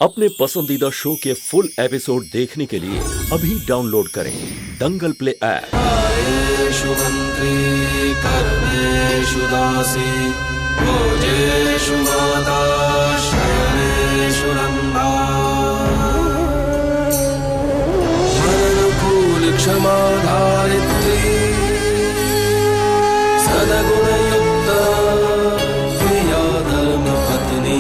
अपने पसंदीदा शो के फुल एपिसोड देखने के लिए अभी डाउनलोड करें दंगल प्ले ऐप। आयेषु मंत्री कर्मेषु दासी भोजेषु माता शयनेषु रंभा धनानुकूल क्षमा धारित्री सद्गुणयुक्ता प्रिया धर्मपत्नी।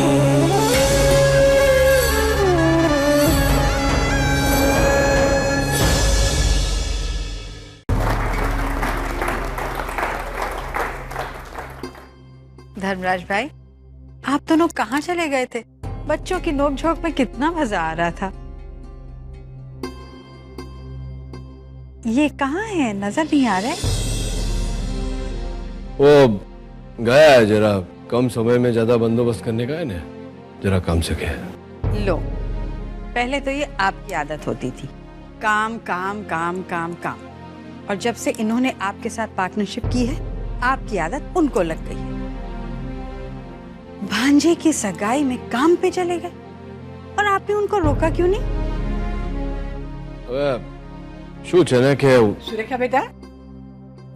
धर्मराज भाई, आप दोनों कहाँ चले गए थे? बच्चों की नोकझोंक में कितना मजा आ रहा था। ये कहाँ है, नजर नहीं आ रहा है। वो गया है, जरा कम समय में ज्यादा बंदोबस्त करने का है ना, जरा काम से गया। लो, पहले तो ये आपकी आदत होती थी, काम काम काम काम काम, और जब से इन्होंने आपके साथ पार्टनरशिप की है, आपकी आदत उनको लग गई है। भांजे की सगाई में काम पे चले गए और आपने उनको रोका क्यों नहीं? शू चने के सुरेखा बेटा,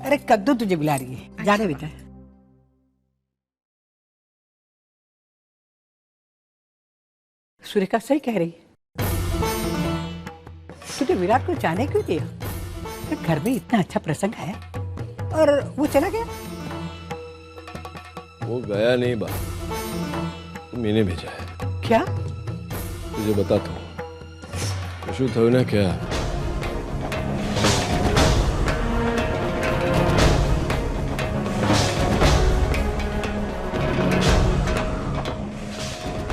अरे कद्दू तुझे बुला रही है, जाने बेटा। सुरेखा सही कह रही है, तुझे विराट को जाने क्यों दिया? घर में इतना अच्छा प्रसंग है और वो चला गया। वो गया नहीं बा, मैंने भेजा है। क्या? तुझे बताता हूँ। शू थो ना क्या,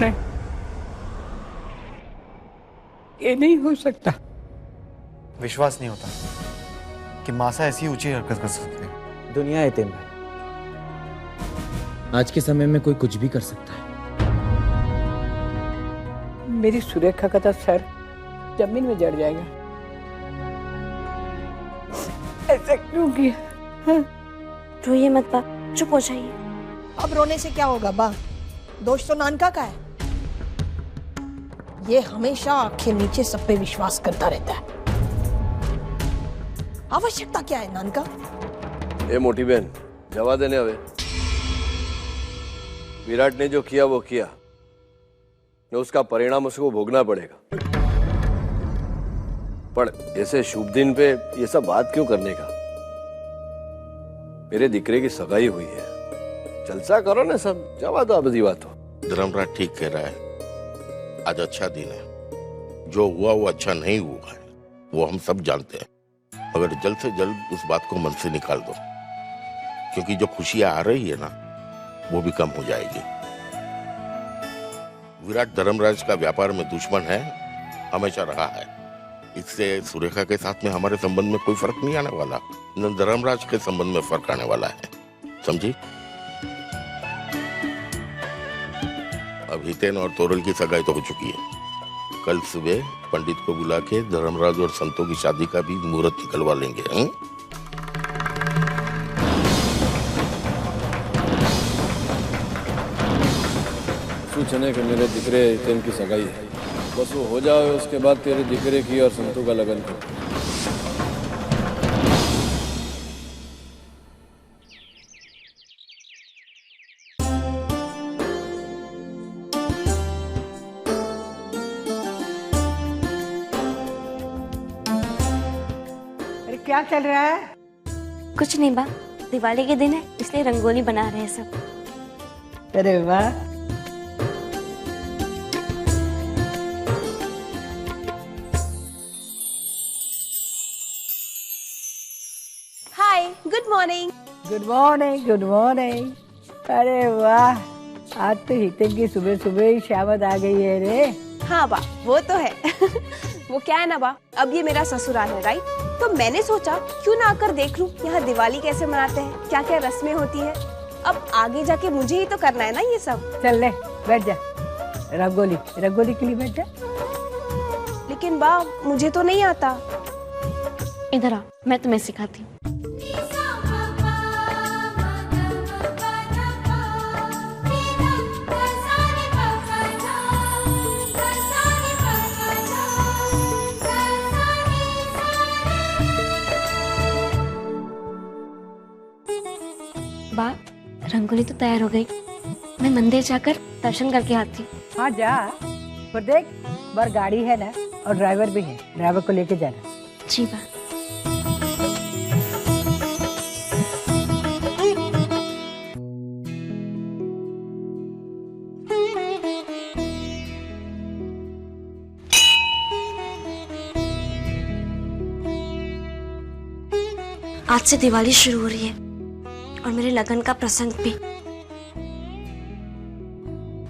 नहीं, ये नहीं हो सकता। विश्वास नहीं होता कि मासा ऐसी ऊंची हरकत कर सकते हैं। दुनिया है तेन भाई, आज के समय में कोई कुछ भी कर सकता है। मेरी सुरेखा का तो सर जमीन में जड़ जाएगा। ऐसा क्यों किया? रोइए मत बा, चुप हो जाइए। अब रोने से क्या होगा बा? दोष तो नानका का है। ये हमेशा आंखें नीचे सब पे विश्वास करता रहता है। आवश्यकता क्या है नानका? ए मोटी बहन, जवा देने हवे। विराट ने जो किया वो किया, न उसका परिणाम उसको भोगना पड़ेगा। पर ऐसे शुभ दिन पे ये सब बात क्यों करने का? मेरे दिकरे की सगाई हुई है, जलसा करो ना सब, जवा दो बदी बात हो। धर्मराज ठीक कह रहा है, आज अच्छा दिन है। जो हुआ वो अच्छा नहीं हुआ है, वो हम सब जानते हैं। मगर जल्द से जल्द उस बात को मन से निकाल दो, क्योंकि जो खुशियां आ रही है ना, वो भी कम हो जाएगी। विराट धर्मराज का व्यापार में दुश्मन है, हमेशा रहा है। इससे सुरेखा के साथ में हमारे संबंध में कोई फर्क नहीं आने वाला, न धर्मराज के संबंध में फर्क आने वाला है, समझी? अब हितेन और तोरल की सगाई तो हो चुकी है। कल सुबह पंडित को बुला के धर्मराज और संतों की शादी का भी मुहूर्त निकलवा लेंगे। सूचने के मेरे दिकरे हितेन की सगाई है, बस वो हो जाए, उसके बाद तेरे दिकरे की और संतों का लगन कर। अरे क्या चल रहा है? कुछ नहीं बा, दिवाली के दिन है इसलिए रंगोली बना रहे हैं सब। अरे वाह, hi, good morning. Good morning, good morning. अरे वाह, आज तो हितेन की सुबह सुबह ही शामत आ गई है रे। हाँ बा, वो तो है। वो क्या है ना बा, अब ये मेरा ससुराल है, राइट? तो मैंने सोचा क्यों ना आकर देख लूं यहाँ दिवाली कैसे मनाते हैं, क्या क्या रस्में होती है। अब आगे जाके मुझे ही तो करना है ना ये सब। चल ले, बैठ जा, रंगोली रंगोली के लिए बैठ जा। लेकिन बा, मुझे तो नहीं आता। इधर आ, मैं तुम्हें सिखाती हूँ। रंगोली तो तैयार हो गई, मैं मंदिर जाकर दर्शन करके आती हूँ। हाँ जा, पर देख बार गाड़ी है ना और ड्राइवर भी है, ड्राइवर को लेके जाना। जी बा। आज से दिवाली शुरू हो रही है और मेरे लगन का प्रसंग भी।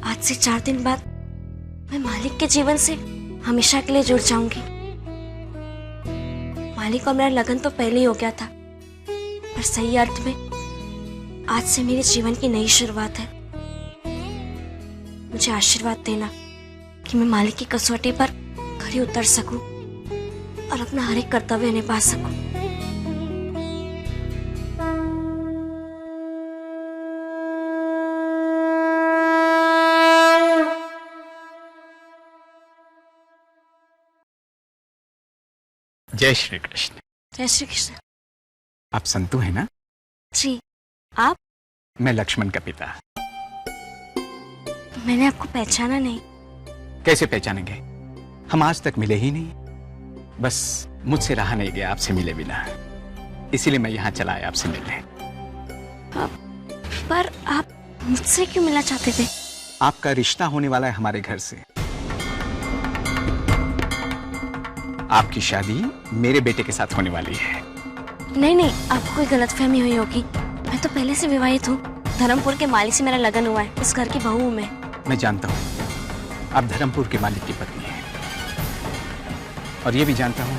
आज से 4 दिन बाद मैं मालिक के जीवन से हमेशा के लिए जुड़ जाऊंगी। मालिक और मेरा लगन तो पहले ही हो गया था, पर सही अर्थ में आज से मेरे जीवन की नई शुरुआत है। मुझे आशीर्वाद देना कि मैं मालिक की कसौटी पर खरी उतर सकूं और अपना हर एक कर्तव्य निभा सकूं। जय श्री कृष्ण। जय श्री कृष्ण। आप संतु है ना? जी, आप? मैं लक्ष्मण का पिता। मैंने आपको पहचाना नहीं। कैसे पहचानेंगे? हम आज तक मिले ही नहीं। बस मुझसे रहा नहीं गया आपसे मिले बिना, इसीलिए मैं यहाँ चला आया आपसे मिलने। पर आप मुझसे क्यों मिलना चाहते थे? आपका रिश्ता होने वाला है हमारे घर से। आपकी शादी मेरे बेटे के साथ होने वाली है। नहीं, आपको कोई गलतफहमी हुई होगी। मैं तो पहले से विवाहित हूँ। धर्मपुर के मालिक से मेरा लगन हुआ है, उस घर की बहू हूँ मैं जानता हूँ आप धर्मपुर के मालिक की पत्नी हैं, और ये भी जानता हूँ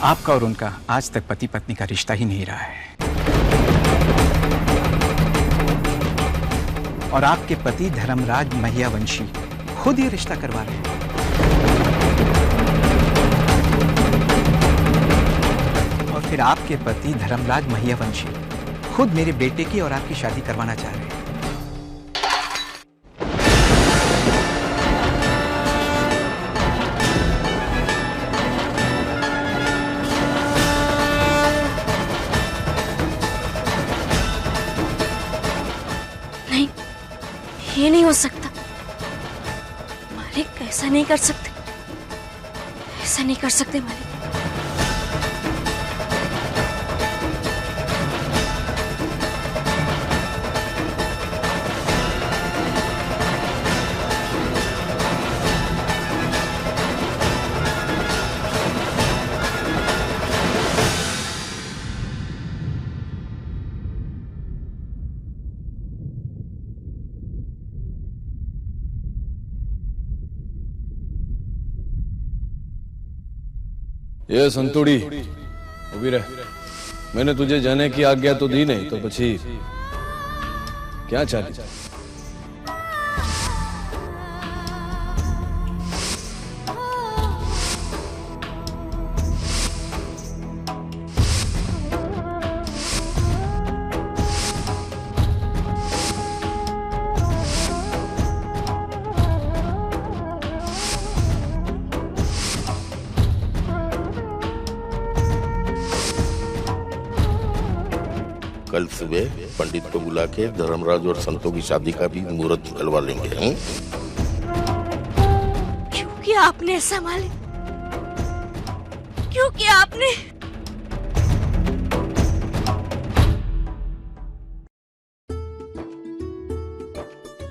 आपका और उनका आज तक पति पत्नी का रिश्ता ही नहीं रहा है। और आपके पति धर्मराज महियावंशी खुद ये रिश्ता करवा रहे हैं। और फिर आपके पति धर्मराज महियावंशी खुद मेरे बेटे की और आपकी शादी करवाना चाह रहे हैं। नहीं, ये नहीं हो सकता। मालिक ऐसा नहीं कर सकते, ऐसा नहीं कर सकते मालिक। ये संतुड़ी उभी रह। मैंने तुझे जाने की आज्ञा तो दी नहीं, तो પછી क्या चाली? कल सुबह पंडित को बुला के धर्मराज और संतों की शादी का भी मुहूर्त निकलवा लेंगे। क्यों किया आपने ऐसा मालिक? क्यों किया आपने?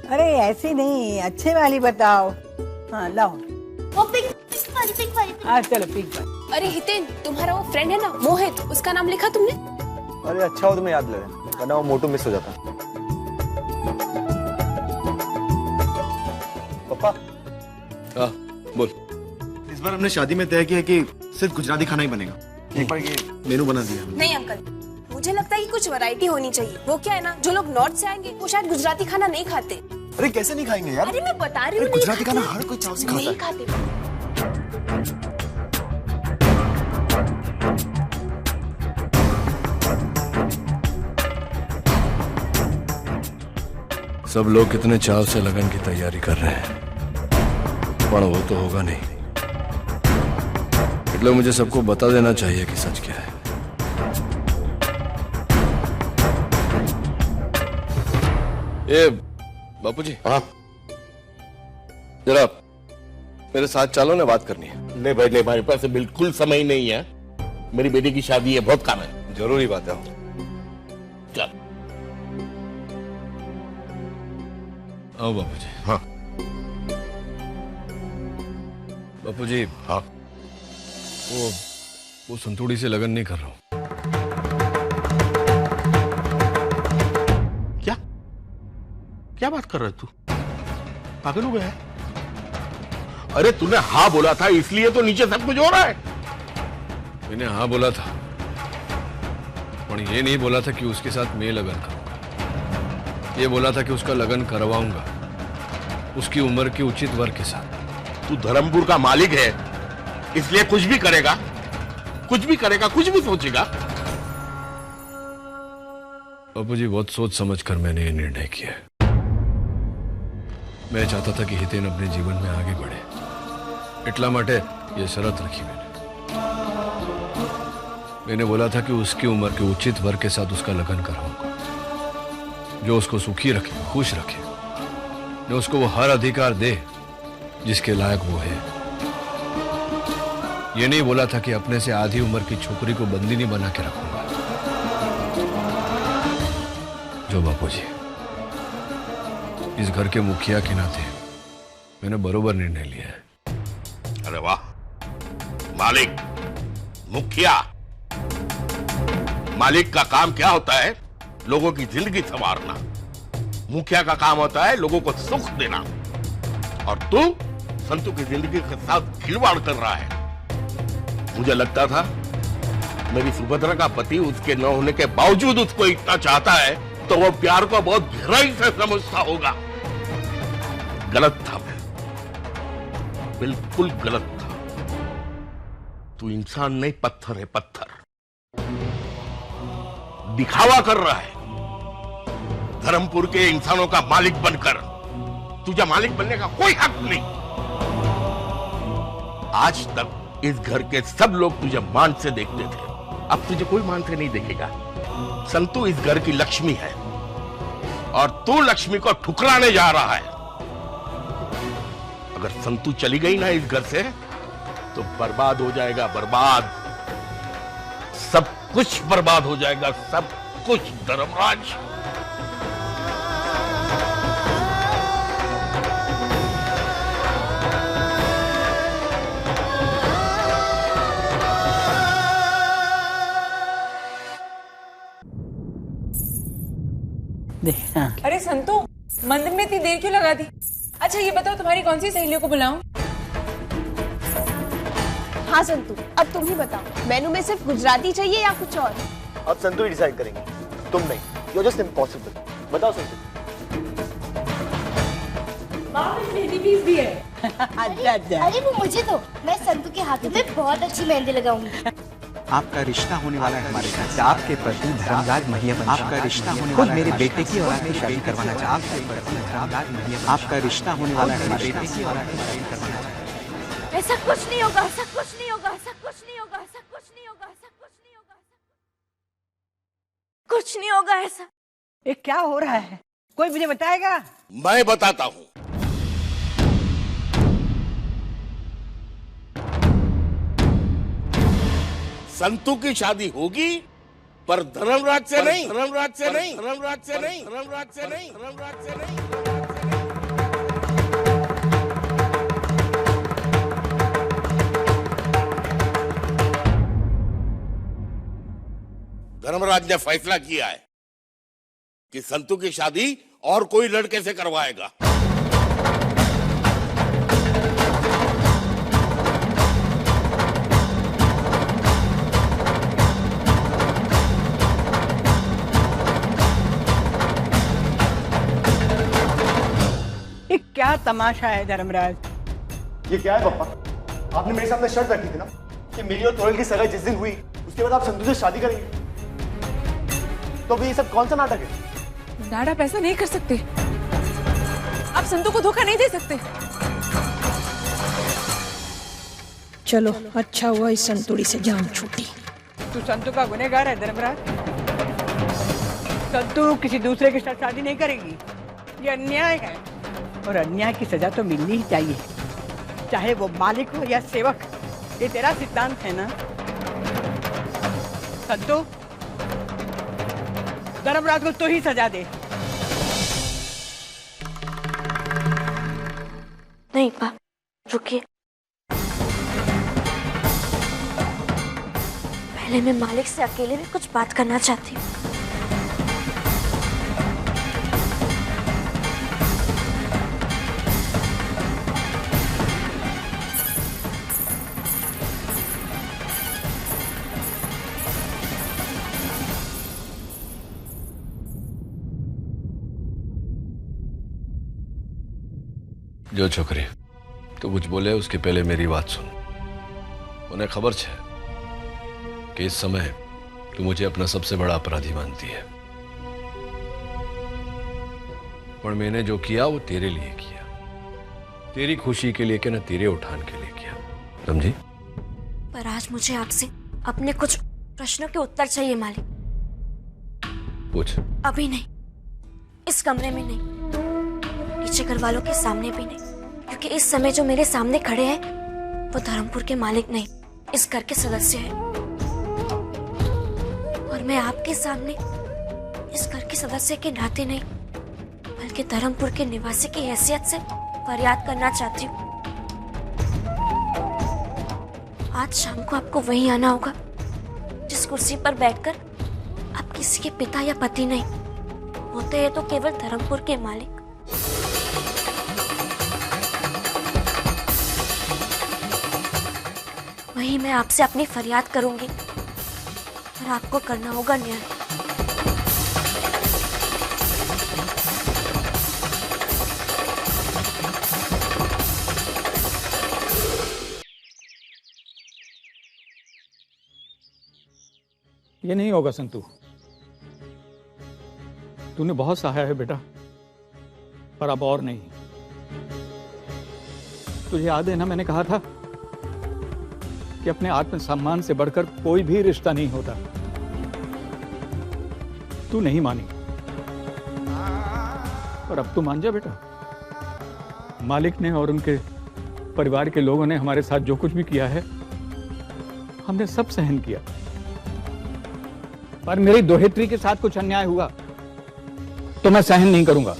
अरे ऐसी नहीं, अच्छे वाली बताओ। हाँ लाओ। वो पिंक वाली। हाँ चलो पिंक वाली। अरे हितेन, तुम्हारा वो फ्रेंड है ना मोहित, उसका नाम लिखा तुमने? अरे अच्छा हो तुम्हें याद ले, वरना वो मोटू मिस हो जाता। पापा। हाँ बोल। इस बार हमने शादी में तय किया कि सिर्फ गुजराती खाना ही बनेगा। एक बार ये मेनू बना दिया। नहीं अंकल, मुझे लगता है कि कुछ वैरायटी होनी चाहिए। वो क्या है ना, जो लोग नॉर्थ से आएंगे वो शायद गुजराती खाना नहीं खाते। अरे कैसे नहीं खाएंगे यार? अरे मैं बता रही हूँ, गुजराती खाना हर कोई चाव से खाता है। नहीं खाते। सब लोग कितने चाव से लगन की तैयारी कर रहे हैं, पर वो तो होगा नहीं। इसलिए मुझे सबको बता देना चाहिए कि सच क्या है। ये बापूजी, हाँ जरा मेरे साथ चलो ना, बात करनी है। नहीं भाई नहीं, हमारे पास बिल्कुल समय नहीं है, मेरी बेटी की शादी है, बहुत काम है। जरूरी बात है। चल आओ बापूजी। हाँ बापूजी, हाँ वो संतोड़ी से लगन नहीं कर रहा हूं। क्या क्या बात कर रहा है तू? पागल हो गया है? अरे तूने हाँ बोला था, इसलिए तो नीचे सब कुछ हो रहा है। मैंने हाँ बोला था, पर ये नहीं बोला था कि उसके साथ मैं लगन करूंगा। ये बोला था कि उसका लगन करवाऊंगा उसकी उम्र के उचित वर्ग के साथ। तू धर्मपुर का मालिक है, इसलिए कुछ भी करेगा, कुछ भी करेगा, कुछ भी सोचेगा। बापूजी, बहुत सोच समझकर मैंने ये निर्णय किया है। मैं चाहता था कि हितेन अपने जीवन में आगे बढ़े, इतला माटे ये शर्त रखी मैंने बोला था कि उसकी उम्र के उचित वर्ग के साथ उसका लगन कराऊंगा, जो उसको सुखी रखे, खुश रखे, जो उसको वो हर अधिकार दे जिसके लायक वो है। ये नहीं बोला था कि अपने से आधी उम्र की छोकरी को बंदी नहीं बना के रखूंगा। जो बापूजी, इस घर के मुखिया के नाते मैंने बरोबर निर्णय लिया है। अरे वाह, मालिक, मुखिया। मालिक का काम क्या होता है? लोगों की जिंदगी संवारना। मुखिया का काम होता है लोगों को सुख देना। और तू संतू की जिंदगी के साथ खिलवाड़ कर रहा है। मुझे लगता था मेरी सुभद्रा का पति उसके न होने के बावजूद उसको इतना चाहता है तो वो प्यार को बहुत गहराई से समझता होगा। गलत था मैं, बिल्कुल गलत था। तू इंसान नहीं, पत्थर है, पत्थर। दिखावा कर रहा है धर्मपुर के इंसानों का मालिक बनकर। तुझे मालिक बनने का कोई हक नहीं। आज तक इस घर के सब लोग तुझे मान से देखते थे, अब तुझे कोई मान से नहीं देखेगा। संतू इस घर की लक्ष्मी है और तू लक्ष्मी को ठुकराने जा रहा है। अगर संतू चली गई ना इस घर से तो बर्बाद हो जाएगा, बर्बाद। सब कुछ बर्बाद हो जाएगा, सब कुछ। धर्मराज, अरे संतू, मंदिर में इतनी देर क्यों लगा दी? अच्छा ये बताओ, तुम्हारी कौन सी सहेलियों को बुलाऊं? हाँ संतू, अब तुम ही बताओ, मेनू में सिर्फ गुजराती चाहिए या कुछ और? अब संतू ही डिसाइड करेंगे, तुम नहीं। You just impossible. बताओ संतू। मेहंदी पीस भी है। अरे वो मुझे तो, मैं संतू के हाथों में बहुत अच्छी मेहंदी लगाऊंगी। आपका रिश्ता होने वाला है हमारे साथ। आपके पति धर्मराज महिया, आपका रिश्ता होने वाला है मेरे बेटे की और आपकी शादी करवाना चाहते हैं। आपका रिश्ता होने वाला है हमारे बेटे की और आपकी शादी करवाना चाहते हैं। ऐसा कुछ नहीं होगा, ऐसा कुछ नहीं होगा, ऐसा कुछ नहीं होगा, ऐसा कुछ नहीं होगा, ऐसा कुछ नहीं होगा, कुछ नहीं होगा ऐसा। ये क्या हो रहा है? कोई मुझे बताएगा? मैं बताता हूं। संतू की शादी होगी पर धर्मराज से नहीं, धर्मराज से नहीं, धर्मराज से नहीं, धर्मराज से नहीं, धर्मराज से नहीं। धर्मराज ने फैसला किया है कि संतू की शादी और कोई लड़के से करवाएगा। ये क्या तमाशा है धर्मराज? ये क्या है पापा? आपने मेरे सामने शर्त रखी थी ना कि मेरी और तोरल की सगाई जिस दिन हुई उसके बाद आप संतू से शादी करेंगे। तो अभी ये सब कौन सा नाटक है? नाटक ऐसा नहीं कर सकते। आप संतू को धोखा नहीं दे सकते। चलो अच्छा हुआ इस संतुड़ी से जान छूटी। तू संतू का गुनहगार है धर्मराज। संतू किसी दूसरे के साथ शादी नहीं करेगी। ये अन्याय है और अन्याय की सजा तो मिलनी ही चाहिए, चाहे वो मालिक हो या सेवक। ये तेरा सिद्धांत है ना संतु? धर्मराज को तो ही सजा दे। नहीं पा, रुकिए। पहले मैं मालिक से अकेले में कुछ बात करना चाहती हूँ। जो छोकरी तो कुछ बोले उसके पहले मेरी बात सुन। उन्हें खबर है कि इस समय तू मुझे अपना सबसे बड़ा अपराधी मानती है, पर मैंने जो किया वो तेरे लिए किया, तेरी खुशी के लिए, कि ना तेरे उठान के लिए किया, समझी? पर आज मुझे आपसे अपने कुछ प्रश्नों के उत्तर चाहिए मालिक। पूछ। अभी नहीं, इस कमरे में नहीं, नीचे घर वालों के सामने भी नहीं, क्योंकि इस समय जो मेरे सामने खड़े हैं वो धर्मपुर के मालिक नहीं, इस घर के सदस्य हैं। और मैं आपके सामने इस घर के सदस्य के नाते नहीं, बल्कि धर्मपुर के निवासी की हैसियत से फरियाद करना चाहती हूँ। आज शाम को आपको वहीं आना होगा जिस कुर्सी पर बैठकर आप किसी के पिता या पति नहीं होते हैं, तो केवल धर्मपुर के मालिक। वही मैं आपसे अपनी फरियाद करूंगी और आपको करना होगा न्याय। ये नहीं होगा संतु, तूने बहुत सहाया है बेटा, पर अब और नहीं। तुझे याद है ना, मैंने कहा था कि अपने आत्मसम्मान से बढ़कर कोई भी रिश्ता नहीं होता। तू नहीं मानी, पर अब तू मान जा बेटा। मालिक ने और उनके परिवार के लोगों ने हमारे साथ जो कुछ भी किया है, हमने सब सहन किया, पर मेरी दोहित्री के साथ कुछ अन्याय हुआ तो मैं सहन नहीं करूंगा।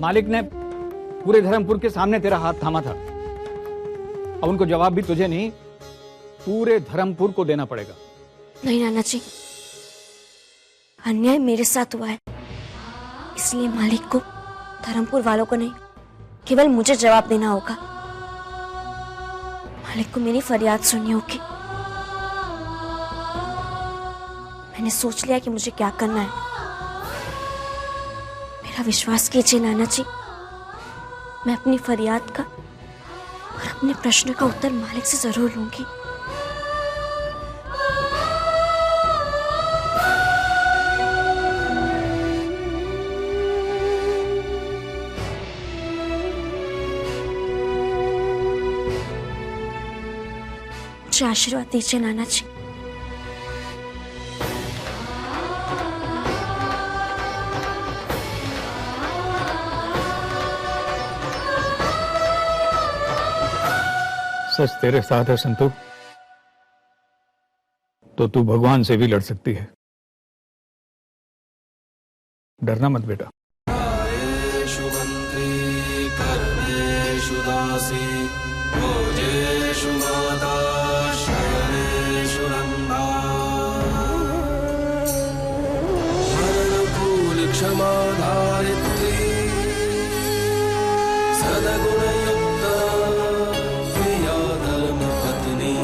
मालिक ने पूरे धर्मपुर के सामने तेरा हाथ थामा था, अब उनको जवाब भी तुझे नहीं, पूरे धर्मपुर को देना पड़ेगा। नहीं नाना जी, अन्याय मेरे साथ हुआ है, इसलिए मालिक को, धर्मपुर वालों को नहीं, केवल मुझे जवाब देना होगा। मालिक को मेरी फरियाद सुननी होगी। मैंने सोच लिया कि मुझे क्या करना है। मेरा विश्वास कीजिए नाना जी, मैं अपनी फरियाद का और अपने प्रश्न का उत्तर मालिक से जरूर लूंगी। मुझे आशीर्वाद दीजिए नाना जी। सच तेरे साथ है संतु, तो तू भगवान से भी लड़ सकती है। डरना मत बेटा। कायेषु मंत्री कर्मेषु दासी भोजेषु माता शयनेषु नंदा मरणकूल क्षमा धारित्री सदगुणयुक्ता प्रिया धर्मपत्नी।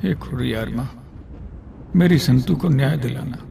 हे खुरियार मां, मेरी संतु को न्याय दिलाना।